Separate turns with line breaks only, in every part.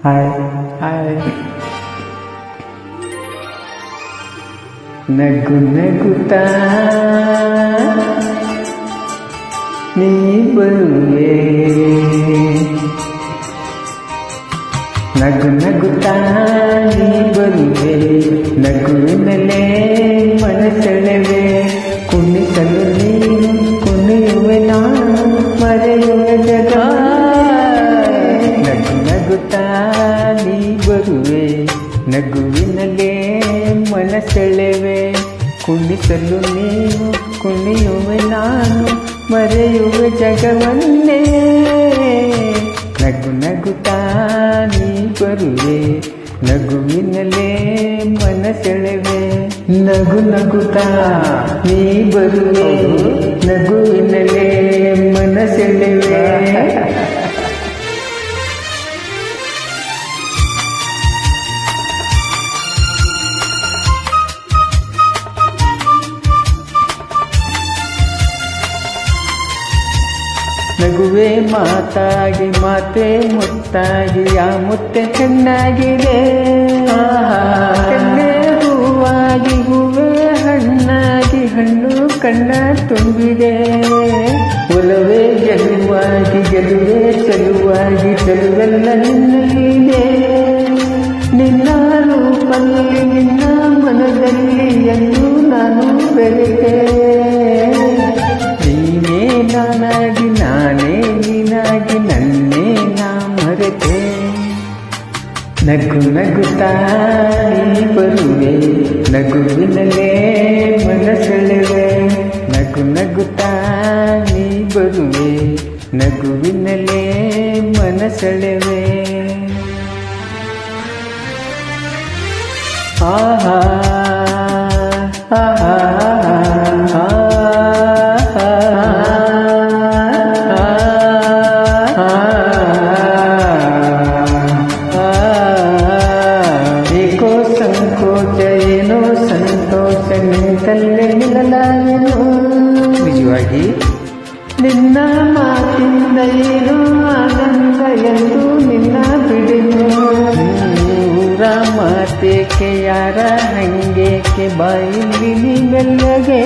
Hi hi. ನಗು ನಗುತ್ತಾ ನೀ ಬರುವೆ, ನಗು ನಗುತ್ತಾ ನೀ ಬರುವೆ, ನಗುವಿನಲ್ಲೇ ಮನಸೆಳೆವೆ, ಕುಣಿಸಲು ನೀನು ಕುಣಿಯುವೆ ನಾನು, ಮರೆಯುವೆ ಜಗ. ನಗು ನಗುತ್ತಾ ನೀ ಬರುವೆ, ನಗುವಿನಲ್ಲೇ ಮನಸೆಳೆವೆ, ಕುಣಿಸಲು ನೀನು ಕುಣಿಯುವೆ ನಾನು, ಮರೆಯುವೆ ಜಗವನ್ನೇ. ನಗು ನಗುತ್ತಾ ನೀ ಬರುವೆ, ನಗುವಿನಲ್ಲೇ ಮನಸೆಳೆವೆ, ನಗು ನಗುತ್ತಾ ನೀ ಬರುವೆ, ನಗುವಿನಲ್ಲೇ ಮನಸೆಳೆವೆ. ನಗುವೆ ಮಾತಾಗಿ ಮಾತೆ ಮುತ್ತಾಗಿ, ಆ ಮುತ್ತೆ ಚೆನ್ನಾಗಿದೆ, ಕಣ್ಣೆ ಹೂವಾಗಿ ಹೂವೇ ಹಣ್ಣಾಗಿ, ಹಣ್ಣು ಕಣ್ಣ ತುಂಬಿದೆ, ಒಲವೇ ಗೆಲುವಾಗಿ ಗೆಲುವೆ ಚೆಲುವಾಗಿ, ಚೆಲುವೆಲ್ಲ ನಿನ್ನಲ್ಲಿದೆ, ನಿನ್ನ ರೂಪಲ್ಲಿ ನಿನ್ನ ಮನದಲ್ಲಿ ಎಂದು ನಾನು ಬೆರೆತೆ, ನೀನೇ ನಾನಾಗಿ ನಾನೇ ನೀನಾಗಿ ನನ್ನೇ ನಾ ಮರೆತೆ. ನಗು ನಗುತ್ತಾ ನೀ ಬರುವೆ, ನಗುವಿನಲ್ಲೇ ಮನಸೆಳೆವೆ, ನಗು ನಗುತ್ತಾ ನೀ ಬರುವೆ, ನಗುವಿನಲ್ಲೇ ಮನಸೆಳೆವೆ. ಆಹಾ ಆಹಾ ಸಂಕೋಚ ಏನೋ ಸಂತೋಷ ನಿಂತಲ್ಲೇ ನಿಲ್ಲಲಾರೆನು, ನಿಜವಾಗಿ ನಿನ್ನ ಮಾತಿಂದ ಏನೋ ಆನಂದ ಎಂದು ನಿನ್ನ ಬಿಡೆನು, ಊರ ಮಾತೇಕೆ ಯಾರ ಹಂಗೇಕೆ ಬಾಯಿಲಿ ನಿಮ್ಮೆಲ್ಲಗೆ,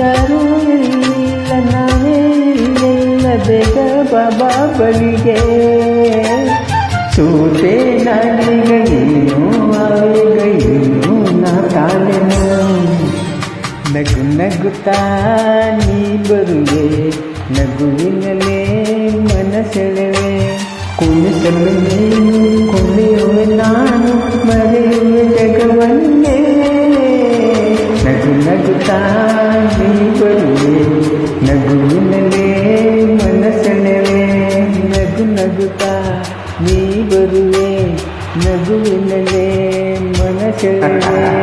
ಯಾರೂ ಇಲ್ಲ ನಾವೇ ಇಲ್ಲ ಬೇಗ ಬಾಬಾ ಬಳಿಗೆ, ಸೂತೆ ನಾನೀಗ ನೀನು ಆವೇಗ ಇನ್ನೂ ನಾ ತಾಳೆನು. ನಗು ನಗುತ್ತಾ ನೀ ಬರುವೆ, ನಗುವಿನಲ್ಲೇ ಮನಸೆಳೆವೆ, ಕುಣಿಸಲು ನೀನು ಕುಣಿಯುವೆ ನಾನು, ಮರೆಯುವೆ ಜಗವನ್ನೇ. ನಗು ನಗುತ್ತಾ ನೀ ಬರುವೆ, ನಗುವಿನಲ್ಲೇ ಮನಸೆಳೆವೆ, ನಗು ನಗುತ್ತಾ ನೀ ಬರುವೆ, ನಗುವಿನಲ್ಲೇ ಮನಸೆಳೆವೆ.